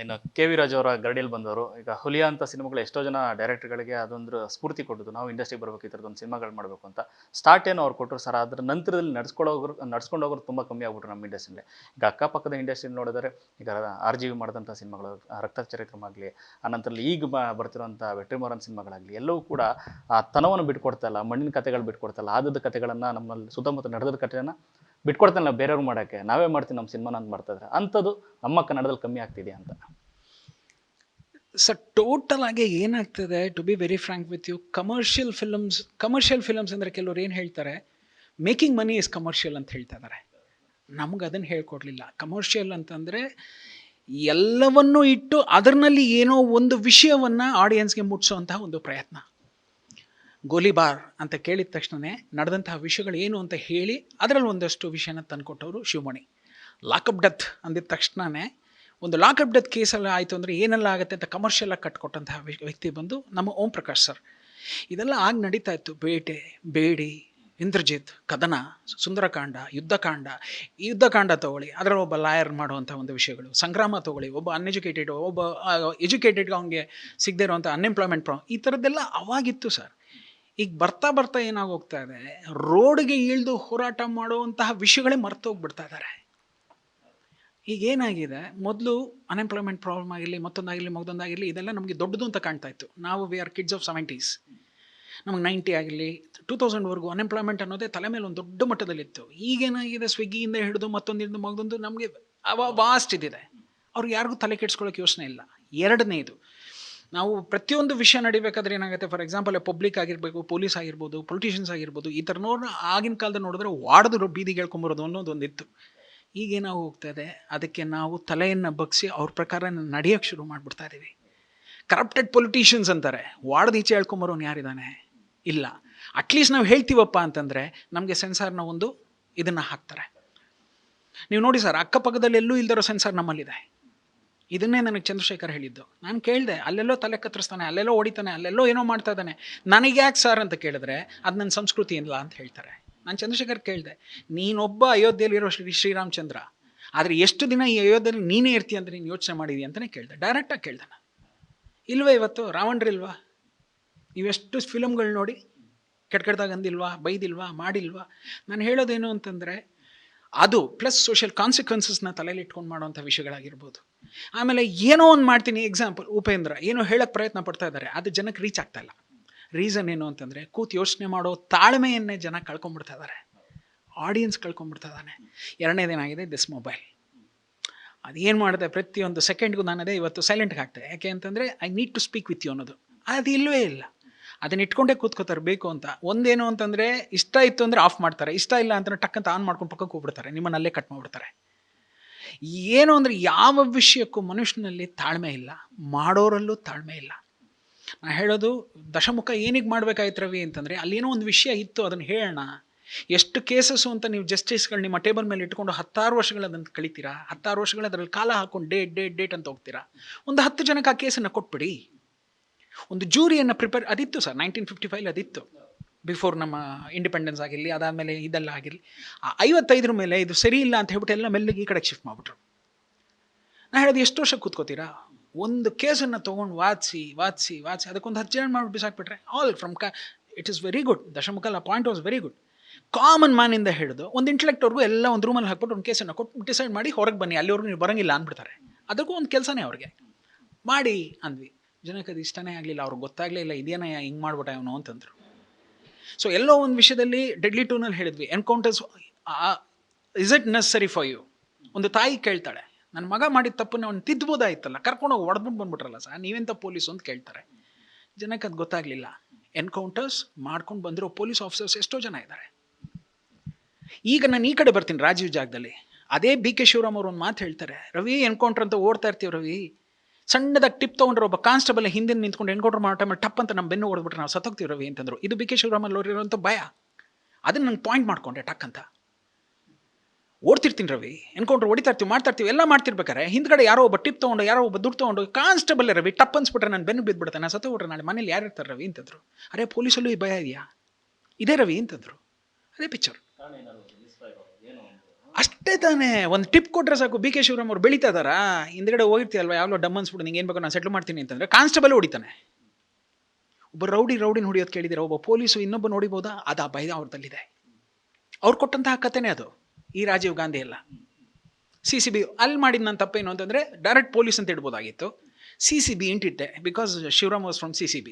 ಇನ್ನು K V Raj ಅವರ ಗರಡಿಯಲ್ಲಿ ಬಂದವರು ಈಗ ಹುಲಿಯಾ ಅಂತ ಸಿನಿಮಾಗಳು ಎಷ್ಟೋ ಜನ ಡೈರೆಕ್ಟರ್ಗಳಿಗೆ ಅದೊಂದು ಸ್ಫೂರ್ತಿ ಕೊಟ್ಟದ್ದು, ನಾವು ಇಂಡಸ್ಟ್ರಿಗೆ ಬರಬೇಕು, ಈ ಥರದೊಂದು ಸಿನಿಮಾಗಳು ಮಾಡಬೇಕು ಅಂತ. ಸ್ಟಾರ್ಟ್ ಏನೋ ಅವ್ರು ಕೊಟ್ಟರು ಸರ್, ಅದ್ರ ನಂತರದಲ್ಲಿ ನಡ್ಸ್ಕೊಂಡು ಹೋಗೋರು ತುಂಬ ಕಮ್ಮಿ ಆಗ್ಬಿಟ್ರು ನಮ್ಮ ಇಂಡಸ್ಟ್ರಿಯಲ್ಲಿ. ಈಗ ಅಕ್ಕಪಕ್ಕದ ಇಂಡಸ್ಟ್ರಿ ನೋಡಿದರೆ ಈಗ RGV ಮಾಡಿದಂಥ ಸಿನಿಮಾಗಳು, ರಕ್ತ ಚರಿತ್ರಮ್ ಆಗಲಿ, ಆನಂತರದಲ್ಲಿ ಈಗ ಬರ್ತಿರೋಂಥ ವೆಟ್ರಿಮಾರನ್ ಸಿನಿಮಾಗಳಾಗಲಿ, ಎಲ್ಲವೂ ಕೂಡ ಆ ತನವನ್ನು ಬಿಟ್ಕೊಡ್ತಾ ಇಲ್ಲ, ಮಣ್ಣಿನ ಕಥೆಗಳು ಬಿಟ್ಕೊಡ್ತಾ ಇಲ್ಲ, ಆದದ ಕಥೆಗಳನ್ನು ನಮ್ಮಲ್ಲಿ ಸುತ್ತಮುತ್ತ ನಡೆದ ಕಥೆಯನ್ನು ಬಿಟ್ಕೊಡ್ತಾನೆ ಬೇರೆಯವ್ರು ಮಾಡೋಕ್ಕೆ, ನಾವೇ ಮಾಡ್ತೀವಿ ನಮ್ಮ ಸಿನಿಮಾನ ಅಂತ ಮಾಡ್ತಾಯಿದ್ರೆ ಅಂಥದ್ದು ನಮ್ಮ ಕನ್ನಡದಲ್ಲಿ ಕಮ್ಮಿ ಆಗ್ತಿದೆ ಅಂತ. ಸರ್ ಟೋಟಲ್ ಆಗಿ ಏನಾಗ್ತದೆ, to be very frank with you, commercial films ಅಂದರೆ ಕೆಲವ್ರು ಏನು ಹೇಳ್ತಾರೆ, ಮೇಕಿಂಗ್ ಮನಿ ಇಸ್ ಕಮರ್ಷಿಯಲ್ ಅಂತ ಹೇಳ್ತಾ ಇದ್ದಾರೆ. ನಮ್ಗೆ ಅದನ್ನು ಹೇಳ್ಕೊಡ್ಲಿಲ್ಲ. ಕಮರ್ಷಿಯಲ್ ಅಂತಂದರೆ ಎಲ್ಲವನ್ನೂ ಇಟ್ಟು ಅದರಲ್ಲಿ ಏನೋ ಒಂದು ವಿಷಯವನ್ನು ಆಡಿಯನ್ಸ್ಗೆ ಮುಟ್ಟಿಸೋಂತಹ ಒಂದು ಪ್ರಯತ್ನ. ಗೋಲಿಬಾರ್ ಅಂತ ಕೇಳಿದ ತಕ್ಷಣವೇ ನಡೆದಂತಹ ವಿಷಯಗಳು ಏನು ಅಂತ ಹೇಳಿ ಅದರಲ್ಲಿ ಒಂದಷ್ಟು ವಿಷಯನ ತಂದುಕೊಟ್ಟವರು ಶಿವಮಣಿ. ಲಾಕಪ್ ಡೆತ್ ಅಂದಿದ ತಕ್ಷಣವೇ ಒಂದು ಲಾಕಪ್ ಡೆತ್ ಕೇಸಲ್ಲಿ ಆಯಿತು ಅಂದರೆ ಏನೆಲ್ಲ ಆಗುತ್ತೆ ಅಂತ ಕಮರ್ಷಿಯಲಾಗಿ ಕಟ್ಕೊಟ್ಟಂತಹ ವ್ಯಕ್ತಿ ಬಂದು ನಮ್ಮ ಓಂ ಪ್ರಕಾಶ್ ಸರ್. ಇದೆಲ್ಲ ಆಗ ನಡೀತಾ ಇತ್ತು. ಬೇಟೆ, ಬೇಡಿ, ಇಂದ್ರಜಿತ್, ಕದನ, ಸುಂದರಕಾಂಡ, ಯುದ್ಧಕಾಂಡ ತಗೊಳ್ಳಿ, ಅದರಲ್ಲಿ ಒಬ್ಬ ಲಾಯರ್ ಮಾಡುವಂಥ ಒಂದು ವಿಷಯಗಳು, ಸಂಗ್ರಾಮ ತಗೊಳ್ಳಿ, ಒಬ್ಬ ಅನ್ಎಜುಕೇಟೆಡ್, ಒಬ್ಬ ಎಜುಕೇಟೆಡ್ಗೆ ಅವನಿಗೆ ಸಿಗದೇ ಇರುವಂಥ ಅನ್ಎಂಪ್ಲಾಯ್ಮೆಂಟ್ ಈ ಥರದ್ದೆಲ್ಲ ಅವಾಗಿತ್ತು ಸರ್. ಈಗ ಬರ್ತಾ ಏನಾಗೋಗ್ತಾ ಇದೆ, ರೋಡ್ಗೆ ಇಳಿದು ಹೋರಾಟ ಮಾಡುವಂತಹ ವಿಷಯಗಳೇ ಮರ್ತೋಗ್ಬಿಡ್ತಾ ಇದ್ದಾರೆ. ಈಗೇನಾಗಿದೆ, ಮೊದಲು ಅನ್ಎಂಪ್ಲಾಯ್ಮೆಂಟ್ ಪ್ರಾಬ್ಲಮ್ ಆಗಿರಲಿ, ಮತ್ತೊಂದಾಗಿರಲಿ ಇದೆಲ್ಲ ನಮಗೆ ದೊಡ್ಡದು ಅಂತ ಕಾಣ್ತಾ ಇತ್ತು. ನಾವು we are kids of 70s. ನಮಗೆ 90 ಆಗಿರಲಿ 2000ವರೆಗೂ ಅನ್ಎಂಪ್ಲಾಯ್ಮೆಂಟ್ ಅನ್ನೋದೇ ತಲೆ ಮೇಲೆ ಒಂದು ದೊಡ್ಡ ಮಟ್ಟದಲ್ಲಿತ್ತು. ಈಗೇನಾಗಿದೆ, ಸ್ವಿಗ್ಗಿಯಿಂದ ಹಿಡಿದು ಮತ್ತೊಂದು ನಮಗೆ ವಾಸ್ಟ್ ಇದಿದೆ. ಅವ್ರಿಗೆ ಯಾರಿಗೂ ತಲೆ ಕೆಡ್ಸ್ಕೊಳ್ಳೋಕೆ ಯೋಚನೆ ಇಲ್ಲ. ಎರಡನೇದು, ನಾವು ಪ್ರತಿಯೊಂದು ವಿಷಯ ನಡಿಬೇಕಾದ್ರೆ ಏನಾಗುತ್ತೆ, ಫಾರ್ ಎಕ್ಸಾಂಪಲ್ ಪಬ್ಲಿಕ್ ಆಗಿರಬೇಕು, ಪೊಲೀಸ್ ಆಗಿರ್ಬೋದು, ಪೊಲಿಟಿಷಿಯನ್ಸ್ ಆಗಿರ್ಬೋದು, ಈ ಥರ ಆಗಿನ ಕಾಲದಲ್ಲಿ ನೋಡಿದ್ರೆ ವಾಡದ್ರು ಬೀದಿಗೆ ಹೇಳ್ಕೊಂಬರೋದು ಅನ್ನೋದೊಂದಿತ್ತು. ಈಗೇನಾಗಿ ಹೋಗ್ತಾ ಇದೆ, ಅದಕ್ಕೆ ನಾವು ತಲೆಯನ್ನು ಬಗ್ಸಿ ಅವ್ರ ಪ್ರಕಾರ ನಡೆಯೋಕ್ಕೆ ಶುರು ಮಾಡಿಬಿಡ್ತಾ ಇದ್ದೀವಿ. ಕರಪ್ಟೆಡ್ ಪೊಲಿಟಿಷಿಯನ್ಸ್ ಅಂತಾರೆ, ವಾಡ್ದು ಈಚೆ ಹೇಳ್ಕೊಂಬರೋನು ಯಾರಿದ್ದಾನೆ? ಇಲ್ಲ. ಅಟ್ಲೀಸ್ಟ್ ನಾವು ಹೇಳ್ತೀವಪ್ಪ ಅಂತಂದರೆ ನಮಗೆ ಸೆನ್ಸಾರ್ನ ಒಂದು ಇದನ್ನು ಹಾಕ್ತಾರೆ. ನೀವು ನೋಡಿ ಸರ್, ಅಕ್ಕಪಕ್ಕದಲ್ಲಿ ಎಲ್ಲೂ ಇಲ್ದಿರೋ ಸೆನ್ಸಾರ್ ನಮ್ಮಲ್ಲಿದೆ. ಇದನ್ನೇ ನನಗೆ ಚಂದ್ರಶೇಖರ್ ಹೇಳಿದ್ದು. ನಾನು ಕೇಳಿದೆ, ಅಲ್ಲೆಲ್ಲೋ ತಲೆ ಕತ್ತರಿಸ್ತಾನೆ, ಅಲ್ಲೆಲ್ಲೋ ಹೊಡಿತಾನೆ, ಅಲ್ಲೆಲ್ಲೋ ಏನೋ ಮಾಡ್ತಾ ಇದ್ದಾನೆ, ನನಗೆ ಯಾಕೆ ಸರ್ ಅಂತ ಕೇಳಿದ್ರೆ ಅದು ನನ್ನ ಸಂಸ್ಕೃತಿ ಇಲ್ಲ ಅಂತ ಹೇಳ್ತಾರೆ. ನಾನು ಚಂದ್ರಶೇಖರ್ ಕೇಳಿದೆ, ನೀನೊಬ್ಬ ಅಯೋಧ್ಯೆಯಲ್ಲಿರೋ ಶ್ರೀರಾಮಚಂದ್ರ, ಆದರೆ ಎಷ್ಟು ದಿನ ಈ ಅಯೋಧ್ಯೆಯಲ್ಲಿ ನೀನೇ ಇರ್ತೀಯ ಅಂತ ನೀನು ಯೋಚನೆ ಮಾಡಿದೀಯ ಅಂತಲೇ ಕೇಳಿದೆ. ಡೈರೆಕ್ಟಾಗಿ ಕೇಳಿದೆ ನಾನು. ಇಲ್ವೇ ಇವತ್ತು ರಾವಣರಿಲ್ವಾ? ನೀವೆಷ್ಟು ಫಿಲಮ್ಗಳು ನೋಡಿ, ಕೆಟ್ಟದಾಗ ಅಂದಿಲ್ವಾ, ಬೈದಿಲ್ವಾ, ಮಾಡಿಲ್ವಾ? ನಾನು ಹೇಳೋದೇನು ಅಂತಂದರೆ, ಅದು ಪ್ಲಸ್ ಸೋಷಿಯಲ್ ಕಾನ್ಸಿಕ್ವೆನ್ಸಸ್ನ ತಲೆಯಲ್ಲಿ ಇಟ್ಕೊಂಡು ಮಾಡೋವಂಥ ವಿಷಯಗಳಾಗಿರ್ಬೋದು. ಆಮೇಲೆ ಏನೋ ಒಂದು ಮಾಡ್ತೀನಿ, ಎಕ್ಸಾಂಪಲ್ ಉಪೇಂದ್ರ ಏನೋ ಹೇಳೋಕ್ಕೆ ಪ್ರಯತ್ನ ಪಡ್ತಾ ಇದ್ದಾರೆ, ಅದು ಜನಕ್ಕೆ ರೀಚ್ ಆಗ್ತಾ ಇಲ್ಲ. ರೀಸನ್ ಏನು ಅಂತಂದರೆ, ಕೂತು ಯೋಚನೆ ಮಾಡೋ ತಾಳ್ಮೆಯನ್ನೇ ಜನ ಕಳ್ಕೊಂಡ್ಬಿಡ್ತಾ ಇದ್ದಾರೆ, ಆಡಿಯನ್ಸ್ ಕಳ್ಕೊಂಡ್ಬಿಡ್ತಾ ಇದ್ದಾನೆ. ಎರಡನೇದೇನಾಗಿದೆ, ದಿಸ್ ಮೊಬೈಲ್. ಅದೇನು ಮಾಡಿದೆ, ಪ್ರತಿಯೊಂದು ಸೆಕೆಂಡ್ಗೂ ನಾನು ಅದೇ ಇವತ್ತು ಸೈಲೆಂಟ್ಗೆ ಹಾಕ್ತೆ. ಯಾಕೆ ಅಂತಂದರೆ I need to speak with you ಅನ್ನೋದು ಅದು ಇಲ್ಲವೇ ಇಲ್ಲ. ಅದನ್ನ ಇಟ್ಕೊಂಡೇ ಕೂತ್ಕೋತಾರೆ ಬೇಕು ಅಂತ. ಒಂದೇನು ಅಂತಂದರೆ, ಇಷ್ಟ ಇತ್ತು ಅಂದರೆ ಆಫ್ ಮಾಡ್ತಾರೆ, ಇಷ್ಟ ಇಲ್ಲ ಅಂತಂದ್ರೆ ಟಕ್ಕಂತ ಆನ್ ಮಾಡ್ಕೊಂಡು ಪಕ್ಕಕ್ಕೆ ಹೋಗ್ಬಿಡ್ತಾರೆ, ನಿಮ್ಮನ್ನು ಅಲ್ಲೇ ಕಟ್ ಮಾಡಿಬಿಡ್ತಾರೆ. ಏನು ಅಂದರೆ, ಯಾವ ವಿಷಯಕ್ಕೂ ಮನುಷ್ಯನಲ್ಲಿ ತಾಳ್ಮೆ ಇಲ್ಲ, ಮಾಡೋರಲ್ಲೂ ತಾಳ್ಮೆ ಇಲ್ಲ. ನಾನು ಹೇಳೋದು, ದಶಮುಖ ಏನಿಗೆ ಮಾಡ್ಬೇಕಾಯ್ತು ರವಿ ಅಂತಂದರೆ, ಅಲ್ಲೇನೋ ಒಂದು ವಿಷಯ ಇತ್ತು, ಅದನ್ನು ಹೇಳೋಣ. ಎಷ್ಟು ಕೇಸಸ್ಸು ಅಂತ ನೀವು ಜಸ್ಟಿಸ್ಗಳು ನಿಮ್ಮ ಟೇಬಲ್ ಮೇಲೆ ಇಟ್ಕೊಂಡು 16 ವರ್ಷಗಳು ಅದನ್ನು ಕಳಿತೀರಾ, 16 ವರ್ಷಗಳು ಅದರಲ್ಲಿ ಕಾಲ ಹಾಕೊಂಡು ಡೇಟ್ ಅಂತ ಹೋಗ್ತೀರಾ. ಒಂದು 10 ಜನಕ್ಕೆ ಆ ಕೇಸನ್ನು ಕೊಟ್ಬಿಡಿ. ಒಂದು ಜೂರಿಯನ್ನು ಪ್ರಿಪೇರ್, ಅದಿತ್ತು ಸರ್ 1955 ಅದಿತ್ತು, ಬಿಫೋರ್ ನಮ್ಮ ಇಂಡಿಪೆಂಡೆನ್ಸ್ ಆಗಿರಲಿ, ಅದಾದಮೇಲೆ ಇದೆಲ್ಲ ಆಗಿರಲಿ. ಆ 55 ಮೇಲೆ ಇದು ಸರಿ ಇಲ್ಲ ಅಂತ ಹೇಳ್ಬಿಟ್ಟು ಎಲ್ಲ ಮೆಲ್ಲಿಗೆ ಈ ಕಡೆಗೆ ಶಿಫ್ಟ್ ಮಾಡಿಬಿಟ್ರು. ನಾನು ಹೇಳೋದು, ಎಷ್ಟು ವರ್ಷಕ್ಕೆ ಕೂತ್ಕೋತೀರಾ? ಒಂದು ಕೇಸನ್ನು ತೊಗೊಂಡು ವಾದಿಸಿ ಅದಕ್ಕೊಂದು 10 ಜನ ಮಾಡಿ ಬಿಸಾಕ್ಬಿಟ್ರೆ all from it is very good. ದಶಮುಖಲ್ ಆ point was very good. Common ಮ್ಯಾನಿಂದ ಹಿಡಿದು ಒಂದು ಇಂಟೆಲೆಕ್ಟ್ವರೆಗೂ ಎಲ್ಲ ಒಂದು ರೂಮಲ್ಲಿ ಹಾಕ್ಬಿಟ್ಟು ಒಂದು ಕೇಸನ್ನು ಕೊಟ್ಟು ಡಿಸೈಡ್ ಮಾಡಿ ಹೊರಗೆ ಬನ್ನಿ, ಅಲ್ಲಿವರೆಗೂ ನೀವು ಬರೋಂಗಿಲ್ಲ ಅಂದ್ಬಿಡ್ತಾರೆ. ಅದಕ್ಕೂ ಒಂದು ಕೆಲಸನೇ ಅವ್ರಿಗೆ ಮಾಡಿ ಅಂದ್ವಿ. ಜನಕ್ಕೆ ಅದು ಇಷ್ಟನೇ ಆಗಲಿಲ್ಲ, ಅವ್ರಿಗೆ ಗೊತ್ತಾಗಲೇ ಇಲ್ಲ, ಇದೇನ ಹಿಂಗೆ ಮಾಡ್ಬಿಟ್ಟ ಅವನು ಅಂತಂದರು. ಸೊ ಎಲ್ಲೋ ಒಂದು ವಿಷಯದಲ್ಲಿ ಡೆಡ್ಲಿ 2ನಲ್ಲಿ ಹೇಳಿದ್ವಿ, encounters is it necessary for you? ಒಂದು ತಾಯಿ ಕೇಳ್ತಾಳೆ, ನನ್ನ ಮಗ ಮಾಡಿದ ತಪ್ಪನ್ನು ಅವ್ನು ತಿದ್ಬೋದಾಯ್ತಲ್ಲ, ಕರ್ಕೊಂಡೋಗಿ ಹೊಡೆದ್ಬಿಟ್ಟು ಬಂದ್ಬಿಟ್ರಲ್ಲ ಸರ್, ನೀವೆಂಥ ಪೊಲೀಸು ಅಂತ ಕೇಳ್ತಾರೆ. ಜನಕ್ಕೆ ಅದು ಗೊತ್ತಾಗಲಿಲ್ಲ. ಎನ್ಕೌಂಟರ್ಸ್ ಮಾಡ್ಕೊಂಡು ಬಂದಿರೋ ಪೊಲೀಸ್ ಆಫೀಸರ್ಸ್ ಎಷ್ಟೋ ಜನ ಇದ್ದಾರೆ. ಈಗ ನಾನು ಈ ಕಡೆ ಬರ್ತೀನಿ, ರಾಜೀವ್ ಜಾಗದಲ್ಲಿ ಅದೇ BK ಶಿವರಾಮ್ ಅವರು ಒಂದು ಮಾತು ಹೇಳ್ತಾರೆ, ರವಿ ಎನ್ಕೌಂಟರ್ ಅಂತ ಓಡ್ತಾ ಇರ್ತೀವಿ ರವಿ, ಸಣ್ಣದಾಗಿ ಟಿಪ್ ತೊಗೊಂಡ್ರೆ ಒಬ್ಬ ಕಾನ್ಸ್ಟೇಬಲ್ ಹಿಂದಿನ ನಿಂತ್ಕೊಂಡು ಎನ್ಕೌಂಟರ್ ಮಾಡೋ ಟೈಮಲ್ಲಿ ಟಪ್ ಅಂತ ನಮ್ಮ ಬೆನ್ನು ಹೊಡೆದ್ಬಿಟ್ರೆ ನಾವು ಸತ್ತೋಗ್ತೀವಿ ರವಿ ಅಂತಂದರು. ಇದು BK ಶಿವರಾಮಲ್ಲಿ ಅವರಿರೋಂಥ ಭಯ. ಅದನ್ನು ನಾನು ಪಾಯಿಂಟ್ ಮಾಡ್ಕೊಂಡೆ, ಟಕ್ ಅಂತ. ಓಡ್ತಿರ್ತೀನಿ ರವಿ, ಎನ್ಕೌಂಟರ್ ಹೊಡಿತಾ ಇರ್ತೀವಿ, ಮಾಡ್ತಾ ಇರ್ತೀವಿ, ಎಲ್ಲ ಮಾಡ್ತಿರ್ಬೇಕಾರೆ ಹಿಂದ್ಗಡೆ ಯಾರೋ ಒಬ್ಬ ಟಿಪ್ ತೊಗೊಂಡು, ಯಾರೋ ಒಬ್ಬ ದುಡ್ಡು ತೊಗೊಂಡು, ಕಾನ್ಸ್ಟೇಬಲ್ ರವಿ ಟಪ್ ಅನ್ಸ್ಬಿಟ್ರೆ ನಾನು ಬೆನ್ನು ಬಿದ್ದುಬಿಡ್ತೇನೆ, ನಾನು ಸತ್ತೋಗ್ಬಿಟ್ರೆ ನಾಳೆ ಮನೇಲಿ ಯಾರು ಇರ್ತಾರೆ ರವಿ ಅಂತಂದರು. ಅರೆ ಪೊಲೀಸಲ್ಲೂ ಈ ಭಯ ಇದೆಯಾ? ಇದೇ ರವಿ ಅಂತಂದರು. ಅದೇ ಪಿಕ್ಚರ್. ಅಷ್ಟೇ ತಾನೇ. ಒಂದು ಟಿಪ್ ಕೊಟ್ಟರೆ ಸಾಕು, ಬಿ ಕೆ ಶಿವರಾಮ್ ಅವ್ರು ಬೆಳೀತಾ ಇದಾರಾ? ಹಿಂದ್ಗಡೆ ಹೋಗಿರ್ತೀಯಲ್ವ, ಯಾವಲೋ ಡಮ್ ಅನ್ಸ್ಬಿಟ್ಟು ನಿಂಗೆ ಏನು ಬೇಕು ನಾನು ಸೆಟ್ಲ್ ಮಾಡ್ತೀನಿ ಅಂತಂದರೆ ಕಾನ್ಸ್ಟೇಬಲ್ ಹೊಡಿತಾನೆ. ಒಬ್ಬ ರೌಡಿನ ಹೊಡಿಯೋದು ಕೇಳಿದಿರ, ಒಬ್ಬ ಪೊಲೀಸು ಇನ್ನೊಬ್ಬ ನೋಡಿಬೋದಾ? ಅದು ಆ ಭಯ ಅವ್ರದಲ್ಲಿದೆ. ಅವ್ರು ಕೊಟ್ಟಂತಹ ಕಥೆನೇ ಅದು. ಈ ರಾಜೀವ್ ಗಾಂಧಿ ಎಲ್ಲ CCB ಅಲ್ಲಿ ಮಾಡಿದ ನನ್ನ ತಪ್ಪೇನು ಅಂತಂದರೆ ಡೈರೆಕ್ಟ್ ಪೊಲೀಸ್ ಅಂತ ಇಡ್ಬೋದಾಗಿತ್ತು. CCB ಇಂಟಿಟ್ಟೆ because Shivaram was from CCB,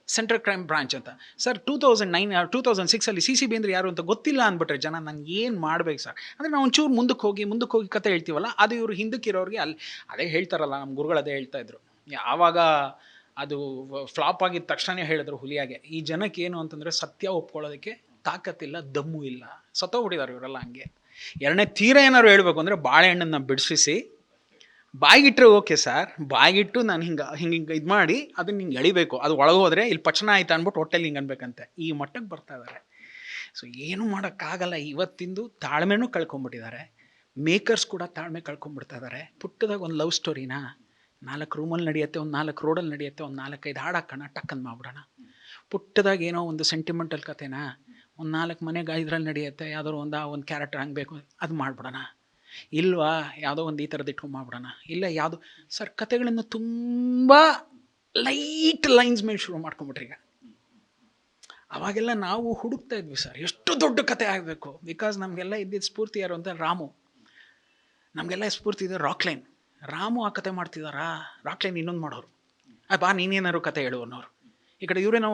central crime branch ಅಂತ. ಸರ್ 2009 2006 CCB ಅಂದರೆ ಯಾರು ಅಂತ ಗೊತ್ತಿಲ್ಲ ಅಂದ್ಬಿಟ್ರೆ ಜನ, ನಂಗೆ ಏನು ಮಾಡ್ಬೇಕು ಸರ್ ಅಂದರೆ ನಾವು ಒಂಚೂರು ಮುಂದಕ್ಕೆ ಹೋಗಿ ಕತೆ ಹೇಳ್ತೀವಲ್ಲ, ಅದು ಇವರು ಹಿಂದಕ್ಕಿರೋರಿಗೆ ಅಲ್ಲಿ ಅದೇ ಹೇಳ್ತಾರಲ್ಲ, ನಮ್ಮ ಗುರುಗಳು ಅದೇ ಹೇಳ್ತಾ ಇದ್ರು. ಯಾವಾಗ ಅದು ಫ್ಲಾಪ್ ಆಗಿದ ತಕ್ಷಣ ಹೇಳಿದ್ರು ಹುಲಿಯಾಗೆ, ಈ ಜನಕ್ಕೆ ಏನು ಅಂತಂದರೆ ಸತ್ಯ ಒಪ್ಕೊಳ್ಳೋದಕ್ಕೆ ತಾಕತ್ತಿಲ್ಲ, ದಮ್ಮು ಇಲ್ಲ, ಸತ್ತೋಗ್ಬಿಟ್ಟಿದ್ದಾರೆ ಇವರೆಲ್ಲ ಹಂಗೆ. ಎರಡನೇ ತೀರ ಏನಾದ್ರು ಹೇಳ್ಬೇಕು ಅಂದರೆ ಬಾಳೆಹಣ್ಣನ್ನು ಬಿಡಿಸಿ ಬಾಯಿಗಿಟ್ರೆ ಓಕೆ ಸರ್, ಬಾಯಿಗಿಟ್ಟು ನಾನು ಹಿಂಗೆ ಇದು ಮಾಡಿ ಅದನ್ನ ಹಿಂಗೆ ಎಳಿಬೇಕು, ಅದು ಒಳಗೋದ್ರೆ ಇಲ್ಲಿ ಪಚನ ಆಯ್ತು ಅಂದ್ಬಿಟ್ಟು ಹೊಟ್ಟೆಲಿ ಹಿಂಗೆ ಅನ್ಬೇಕಂತೆ. ಈ ಮಟ್ಟಕ್ಕೆ ಬರ್ತಾ ಇದ್ದಾರೆ. ಸೊ ಏನೂ ಮಾಡೋಕ್ಕಾಗಲ್ಲ. ಇವತ್ತಿಂದು ತಾಳ್ಮೆನೂ ಕಳ್ಕೊಂಬಿಟ್ಟಿದ್ದಾರೆ. ಮೇಕರ್ಸ್ ಕೂಡ ತಾಳ್ಮೆ ಕಳ್ಕೊಂಬಿಡ್ತಾ ಇದ್ದಾರೆ. ಪುಟ್ಟದಾಗ ಒಂದು ಲವ್ ಸ್ಟೋರಿನ 4 ರೂಮಲ್ಲಿ ನಡೆಯುತ್ತೆ, ಒಂದು 4 ರೋಡಲ್ಲಿ ನಡೆಯುತ್ತೆ, ಒಂದು 4-5 ಹಾಡು ಹಾಕೋಣ, ಟಕ್ಕಂದು ಮಾಡ್ಬಿಡೋಣ. ಪುಟ್ಟದಾಗ ಏನೋ ಒಂದು ಸೆಂಟಿಮೆಂಟಲ್ ಕಥೆನಾ ಒಂದು 4 ಮನೆಗೆ ಇದ್ರಲ್ಲಿ ನಡೆಯುತ್ತೆ, ಯಾವುದೋ ಒಂದು ಕ್ಯಾರೆಕ್ಟರ್ ಹಂಗೆ ಬೇಕು ಅದು ಮಾಡಿಬಿಡೋಣ. ಇಲ್ವಾ ಯಾವುದೋ ಒಂದು ಈ ಥರದ್ದು ಇಟ್ಕೊಂಡು ಮಾಡ್ಬಿಡೋಣ. ಇಲ್ಲ ಯಾವುದು ಸರ್ ಕತೆಗಳನ್ನು ತುಂಬ ಲೈಟ್ ಲೈನ್ಸ್ ಮೇಲೆ ಶುರು ಮಾಡ್ಕೊಂಬಿಟ್ರಿ. ಈಗ ಅವಾಗೆಲ್ಲ ನಾವು ಹುಡುಕ್ತಾ ಇದ್ವಿ ಸರ್, ಎಷ್ಟು ದೊಡ್ಡ ಕತೆ ಆಗಬೇಕು. ಬಿಕಾಸ್ ನಮಗೆಲ್ಲ ಇದ್ದಿದ್ದು ಸ್ಫೂರ್ತಿ ಯಾರು ಅಂತ ರಾಮು, ನಮಗೆಲ್ಲ ಸ್ಫೂರ್ತಿ ಇದೆ ರಾಕ್ಲೈನ್. ರಾಮು ಆ ಕತೆ ಮಾಡ್ತಿದ್ದಾರಾ? ರಾಕ್ಲೈನ್ ಇನ್ನೊಂದು ಮಾಡೋರು, ಬಾ ನೀನೇನಾದ್ರು ಕತೆ ಹೇಳು ಅನ್ನೋರು. ಈ ಕಡೆ ಇವರೇನೋ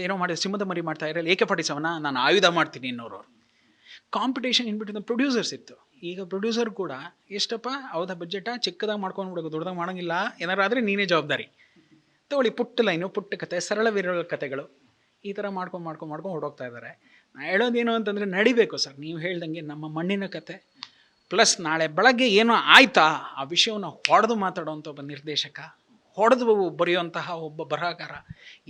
ಏನೋ ಮಾಡಿ ಸಿಂಹದ ಮರಿ ಮಾಡ್ತಾ ಇರಲ್ಲ, AK-47 ನಾನು ಆಯುಧ ಮಾಡ್ತೀನಿ ಅನ್ನೋರು. ಕಾಂಪಿಟೇಷನ್ ಇನ್ಬಿಟ್ಟು ಪ್ರೊಡ್ಯೂಸರ್ಸ್ ಇತ್ತು. ಈಗ ಪ್ರೊಡ್ಯೂಸರ್ ಕೂಡ ಎಷ್ಟಪ್ಪ ಹೌದಾ ಬಜೆಟ ಚಿಕ್ಕದಾಗಿ ಮಾಡ್ಕೊಂಡ್ಬಿಡೋದು, ದೊಡ್ಡದಾಗಿ ಮಾಡೋಂಗಿಲ್ಲ, ಏನಾರು ಆದರೆ ನೀನೇ ಜವಾಬ್ದಾರಿ ತಗೊಳ್ಳಿ. ಪುಟ್ಟ ಲೈನು, ಪುಟ್ಟ ಕತೆ, ಸರಳ ವಿರಳ ಕತೆಗಳು, ಈ ಥರ ಮಾಡ್ಕೊಂಡು ಹೊರಡೋಗ್ತಾ ಇದ್ದಾರೆ. ನಾ ಹೇಳೋದೇನು ಅಂತಂದರೆ ನಡಿಬೇಕು ಸರ್, ನೀವು ಹೇಳ್ದಂಗೆ ನಮ್ಮ ಮಣ್ಣಿನ ಕತೆ ಪ್ಲಸ್ ನಾಳೆ ಬೆಳಗ್ಗೆ ಏನೋ ಆಯ್ತಾ ಆ ವಿಷಯವನ್ನು ಹೊಡೆದು ಮಾತಾಡೋವಂಥ ಒಬ್ಬ ನಿರ್ದೇಶಕ, ಹೊಡೆದು ಬರೆಯುವಂತಹ ಒಬ್ಬ ಬರಹಗಾರ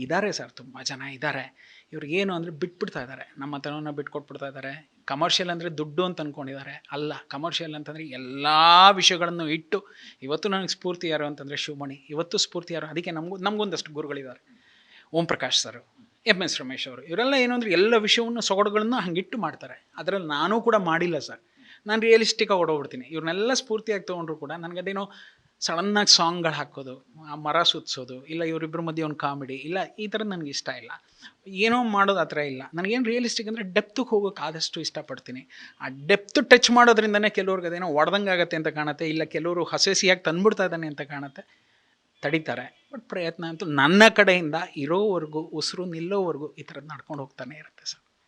ಇದ್ದಾರೆ ಸರ್, ತುಂಬ ಜನ ಇದ್ದಾರೆ. ಇವ್ರಿಗೇನು ಅಂದರೆ ಬಿಟ್ಬಿಡ್ತಾ ಇದ್ದಾರೆ, ನಮ್ಮ ತನವನ್ನು ಬಿಟ್ಕೊಟ್ಬಿಡ್ತಾ ಇದ್ದಾರೆ. ಕಮರ್ಷಿಯಲ್ ಅಂದರೆ ದುಡ್ಡು ಅಂತ ಅಂದ್ಕೊಂಡಿದ್ದಾರೆ. ಅಲ್ಲ, ಕಮರ್ಷಿಯಲ್ ಅಂತಂದರೆ ಎಲ್ಲ ವಿಷಯಗಳನ್ನು ಇಟ್ಟು. ಇವತ್ತು ನನಗೆ ಸ್ಫೂರ್ತಿ ಯಾರು ಅಂತಂದರೆ ಶಿವಮಣಿ, ಇವತ್ತು ಸ್ಫೂರ್ತಿ ಯಾರು. ಅದಕ್ಕೆ ನಮಗೊಂದಷ್ಟು ಗುರುಗಳಿದ್ದಾರೆ, ಓಂ ಪ್ರಕಾಶ್ ಸರ್, MS ರಮೇಶ್ ಅವರು. ಇವರೆಲ್ಲ ಏನು ಅಂದರೆ ಎಲ್ಲ ವಿಷಯವನ್ನು ಸೊಗಡುಗಳನ್ನು ಹಂಗಿಟ್ಟು ಮಾಡ್ತಾರೆ. ಅದರಲ್ಲಿ ನಾನೂ ಕೂಡ ಮಾಡಿಲ್ಲ ಸರ್, ನಾನು ರಿಯಲಿಸ್ಟಿಕ್ಕಾಗಿ ಓಡೋಗ್ಬಿಡ್ತೀನಿ. ಇವ್ರನ್ನೆಲ್ಲ ಸ್ಫೂರ್ತಿಯಾಗಿ ತೊಗೊಂಡ್ರು ಕೂಡ ನನಗದೇನೋ ಸಡನ್ನಾಗಿ ಸಾಂಗ್ಗಳು ಹಾಕೋದು, ಆ ಮರ ಸುತ್ತಿಸೋದು, ಇಲ್ಲ ಇವರಿಬ್ಬರ ಮಧ್ಯೆ ಒಂದು ಕಾಮಿಡಿ, ಇಲ್ಲ ಈ ಥರದ್ದು ನನಗೆ ಇಷ್ಟ ಇಲ್ಲ. ಏನೋ ಮಾಡೋದು ಆ ಥರ ಇಲ್ಲ. ನನಗೇನು ರಿಯಲಿಸ್ಟಿಕ್ ಅಂದರೆ ಡೆಪ್ತಿಗೆ ಹೋಗೋಕೆ ಆದಷ್ಟು ಇಷ್ಟಪಡ್ತೀನಿ. ಆ ಡೆಪ್ತ್ ಟಚ್ ಮಾಡೋದ್ರಿಂದನೇ ಕೆಲವ್ರಿಗೆ ಅದೇನೋ ಹೊಡೆದಂಗೆ ಆಗುತ್ತೆ ಅಂತ ಕಾಣುತ್ತೆ, ಇಲ್ಲ ಕೆಲವರು ಹಸಿಯಾಗಿ ತಂದುಬಿಡ್ತಾ ಇದ್ದಾನೆ ಅಂತ ಕಾಣುತ್ತೆ, ತಡೀತಾರೆ. ಬಟ್ ಪ್ರಯತ್ನ ಅಂತೂ ನನ್ನ ಕಡೆಯಿಂದ ಇರೋವರೆಗೂ, ಉಸಿರು ನಿಲ್ಲೋವರೆಗೂ ಈ ಥರದ್ದು ನಡ್ಕೊಂಡು ಹೋಗ್ತಾನೆ ಇರುತ್ತೆ ಸರ್.